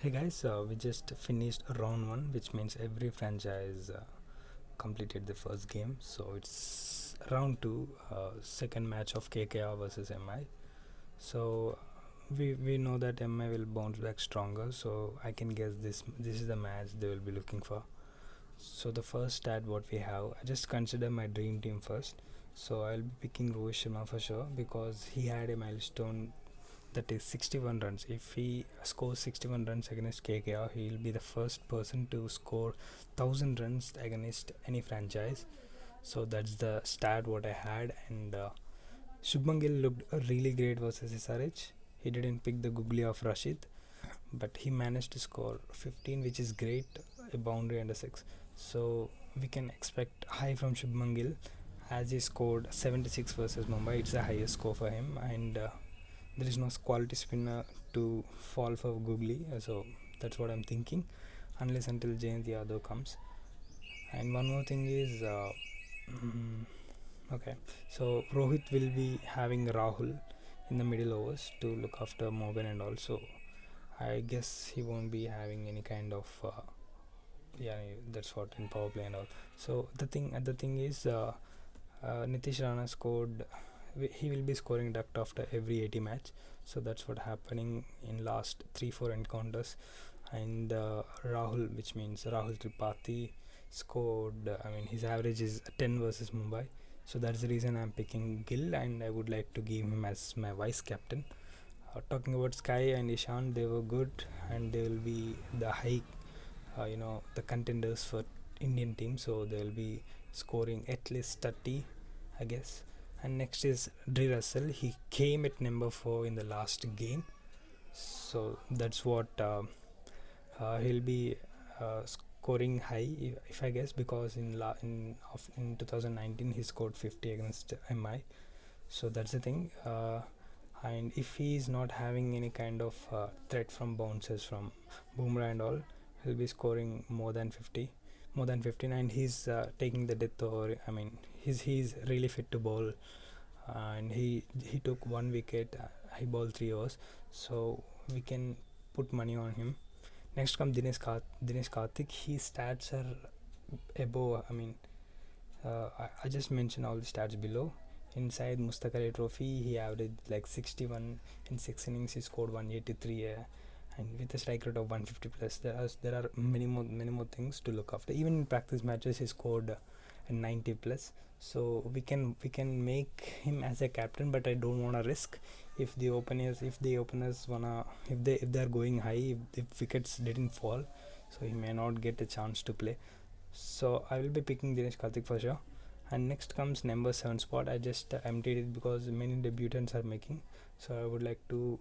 Hey guys, we just finished round one, which means every franchise completed the first game. So it's round two, second match of KKR versus MI. So we know that MI will bounce back stronger. So I can guess this is the match they will be looking for. So the first stat what we have, I just consider my dream team first. So I'll be picking Rohit Sharma for sure because he had a milestone that is 61 runs. If he scores 61 runs against KKR, he will be the first person to score 1000 runs against any franchise. So that's the stat what I had. And Shubman Gill looked really great versus SRH. He didn't pick the googly of Rashid, but he managed to score 15, which is great, a boundary and a 6. So we can expect high from Shubman Gill as he scored 76 versus Mumbai. It's the highest score for him, and there is no quality spinner to fall for googly. So that's what I'm thinking, unless until Jayant Yadav comes. And one more thing is, okay, so Rohit will be having Rahul in the middle overs to look after Morgan, and also I guess he won't be having any kind of yeah, that's what in power play and all. So the thing is, Nitish Rana scored. He will be scoring duct after every 80 match. So that's what happening in last 3-4 encounters. And Rahul, which means Rahul Tripathi, scored. His average is 10 versus Mumbai. So that's the reason I'm picking Gill, and I would like to give him as my vice captain. Talking about Sky and Ishan, they were good, and they will be the high, the contenders for Indian team. So they will be scoring at least 30, I guess. And next is Dre Russell. He came at number 4 in the last game. So that's what he'll be scoring high, if I guess, because in 2019 he scored 50 against MI. So that's the thing. And if he is not having any kind of threat from bounces from Boomerang and all, he'll be scoring more than 50, more than 15, and he's taking the death over. He's really fit to bowl, and he took 1 wicket. He bowled 3 overs, so we can put money on him. Next comes Dinesh Karthik. His stats are above. I just mentioned all the stats below. Inside Mustaq Ali Trophy, he averaged like 61 in 6 innings. He scored 183, and with a strike rate of 150 plus. There are many more things to look after. Even in practice matches, he scored a 90 plus. So we can make him as a captain, but I don't wanna risk if the openers wanna if they're going high, if wickets didn't fall, so he may not get a chance to play. So I will be picking Dinesh Karthik for sure. And next comes number 7 spot. I just emptied it because many debutants are making, so I would like to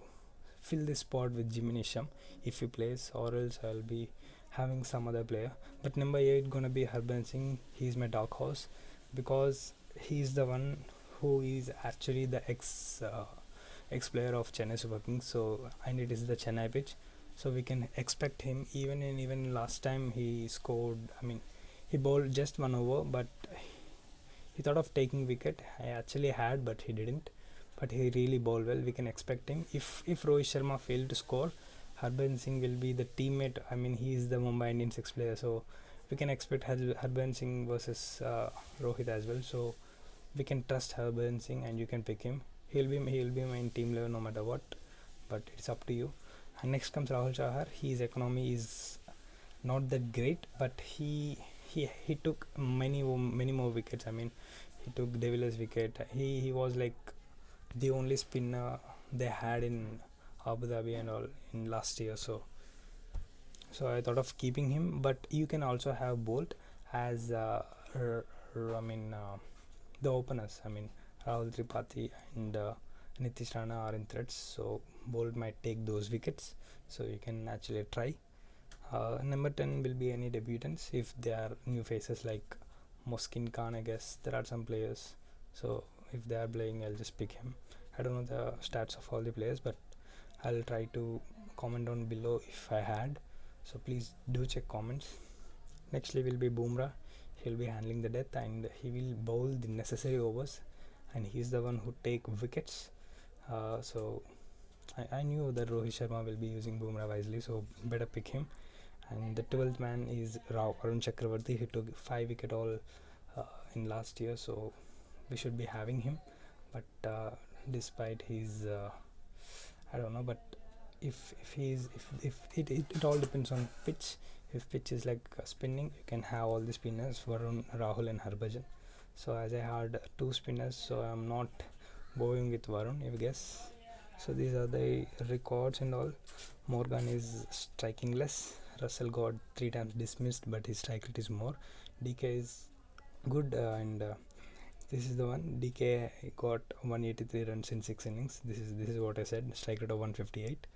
fill this spot with Jimmy Nisham if he plays, or else I'll be having some other player. But number 8 gonna be Harbhajan Singh. He's my dark horse because he's the one who is actually the ex player of Chennai Super Kings. So, and it is the Chennai pitch, so we can expect him. Even last time he scored. He bowled just 1 over, but he thought of taking wicket. I actually had, but he didn't. But he really bowled well. We can expect him. If Rohit Sharma failed to score, Harbhajan Singh will be the teammate. He is the Mumbai Indians ex-player, so we can expect Harbhajan Singh versus Rohit as well. So we can trust Harbhajan Singh, and you can pick him. He'll be my team level no matter what. But it's up to you. And next comes Rahul Chahar. His economy is not that great, but he took many more wickets. He took De Villiers' wicket. He was like the only spinner they had in Abu Dhabi and all in last year. So I thought of keeping him. But you can also have Bolt as the openers. Rahul Tripathi and Nitish Rana are in threats, so Bolt might take those wickets. So you can actually try. Number 10 will be any debutants if they are new faces like Moskin Khan. I guess there are some players, so if they are playing, I'll just pick him. I don't know the stats of all the players, but I'll try to comment down below if I had. So please do check comments. Nextly will be Bumrah. He'll be handling the death, and he will bowl the necessary overs, and he's the one who take wickets. So I knew that Rohit Sharma will be using Bumrah wisely, so better pick him. And the 12th man is Arun Chakravarti. He took 5 wicket all in last year, so we should be having him. But despite his, I don't know. But if he's if it all depends on pitch. If pitch is like spinning, you can have all the spinners Varun, Rahul, and Harbhajan. So as I had 2 spinners, so I'm not going with Varun, if you guess. So these are the records and all. Morgan is striking less. Russell got 3 times dismissed, but his strike rate is more. DK is good, and this is the one. DK got 183 runs in 6 innings. This is what I said. Strike rate of 158.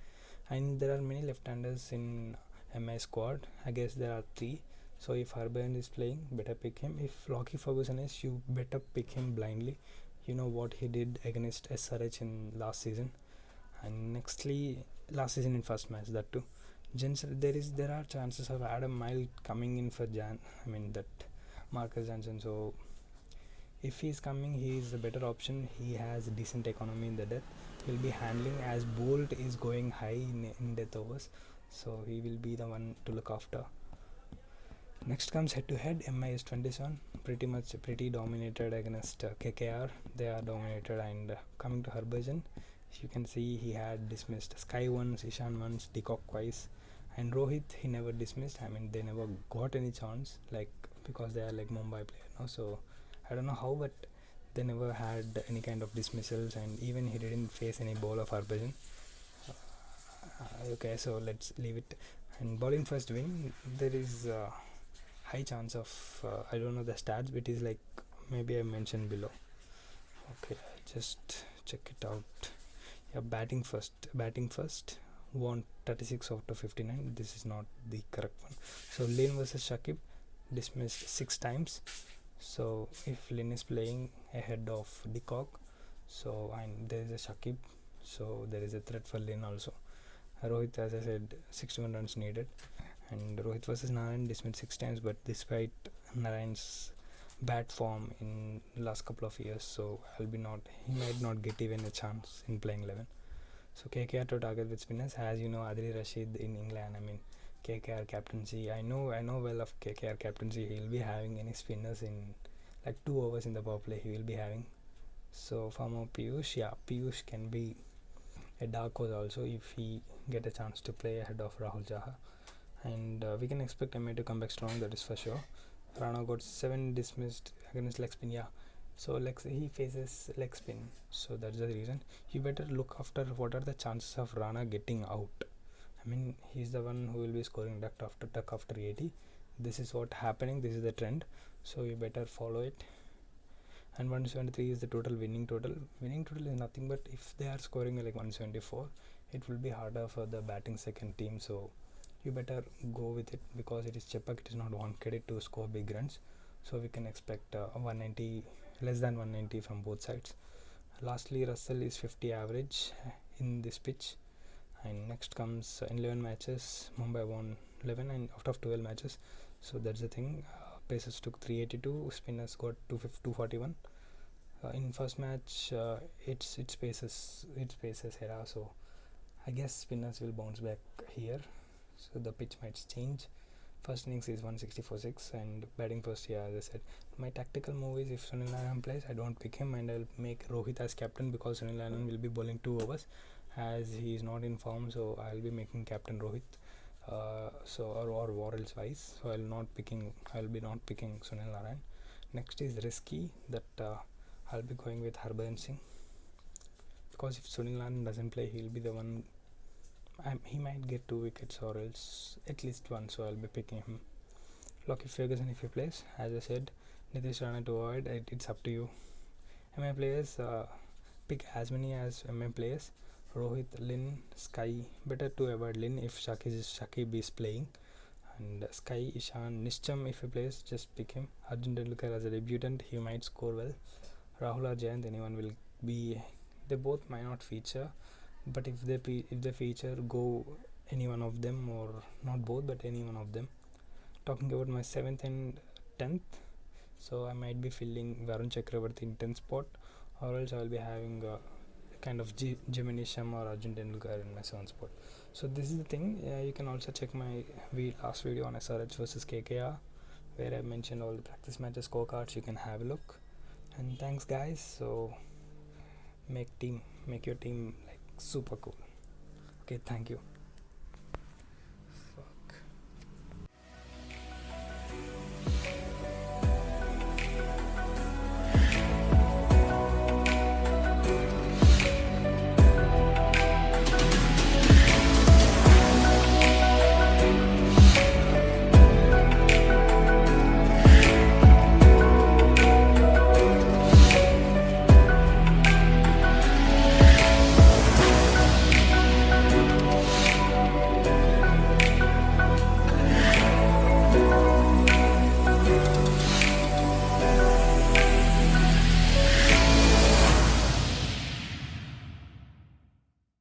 And there are many left-handers in MI squad. I guess there are 3. So if Harbhajan is playing, better pick him. If Lockie Ferguson is, you better pick him blindly. You know what he did against SRH in last season, and nextly last season in first match, that too. There are chances of Adam Mile coming in for that Marcus Jansen. So if he is coming, he is a better option. He has a decent economy in the death. He'll be handling as Bolt is going high in death overs, so he will be the one to look after. Next comes head to head. MI is 27, pretty dominated against KKR. They are dominated. And coming to Harbhajan, you can see he had dismissed Sky once, Ishan once, Decock twice, and Rohit he never dismissed. They never got any chance, like, because they are like Mumbai player now. So I don't know how, but they never had any kind of dismissals, and even he didn't face any ball of Harbhajan. Okay, so let's leave it. And bowling first win, there is high chance of I don't know the stats, but it is like maybe I mentioned below. Okay, just check it out. Yeah, batting first won 36 out of 59. This is not the correct one. So Lin versus Shakib, dismissed 6 times. So if Lin is playing ahead of Decock, so and there is a Shakib, so there is a threat for Lin also. Rohit, as I said, 61 runs needed. And Rohit versus Narayan, dismissed 6 times, but despite Narayan's bad form in last couple of years, so he might not get even a chance in playing 11. So KKR to target with spinners, as you know, Adil Rashid in England. KKR captaincy. I know well of KKR captaincy. He will be having any spinners in like 2 overs in the power play. He will be having. So Farmer Piyush can be a dark horse also if he get a chance to play ahead of Rahul Jaha. And we can expect MA to come back strong, that is for sure. Rana got 7 dismissed against leg spin. So he faces leg spin, so that's the reason. You better look after what are the chances of Rana getting out. He's the one who will be scoring duck after 80. This is what happening. This is the trend, so you better follow it. And 173 is the total winning total. Winning total is nothing but if they are scoring like 174, it will be harder for the batting second team. So you better go with it, because it is Chepak, it is not wanted to score big runs. So we can expect 190, less than 190 from both sides. Lastly, Russell is 50 average in this pitch. And next comes in 11 matches, Mumbai won 11 and out of 12 matches. So that's the thing. Pacers took 382, spinners got 241. In first match, it's Pacers era. So I guess spinners will bounce back here. So the pitch might change. First innings is 164.6 and batting first, as I said. My tactical move is if Sunil Narine plays, I don't pick him and I'll make Rohit as captain, because Sunil Narine will be bowling 2 overs as he is not in form. So I'll be making captain Rohit. Or Worrell's vice. So I'll be not picking Sunil Narine. Next is risky, that I'll be going with Harbhajan Singh, because if Sunil Narine doesn't play, he'll be the one. He might get 2 wickets or else at least 1, so I'll be picking him. Lockie Ferguson if he plays, as I said. Nitish Rana to avoid, it's up to you. MI players, pick as many as MI players. Rohit, Lin, Sky. Better to avoid Lin if Shakib is playing. And Sky, Ishan, Nishcham if he plays, just pick him. Arjun Tendulkar as a debutant, he might score well. Rahul or Jayant, anyone will be. They both might not feature, but if they feature, go any one of them, or not both, but any one of them. Talking about my 7th and 10th, so I might be filling Varun Chakravarti in 10th spot, or else I will be having kind of Gemini Sharma or Arjun Tendulkar in my 7th spot. So this is the thing. You can also check my last video on SRH versus KKR, where I mentioned all the practice matches scorecards. You can have a look. And thanks guys. So make your team like super cool. Okay, thank you.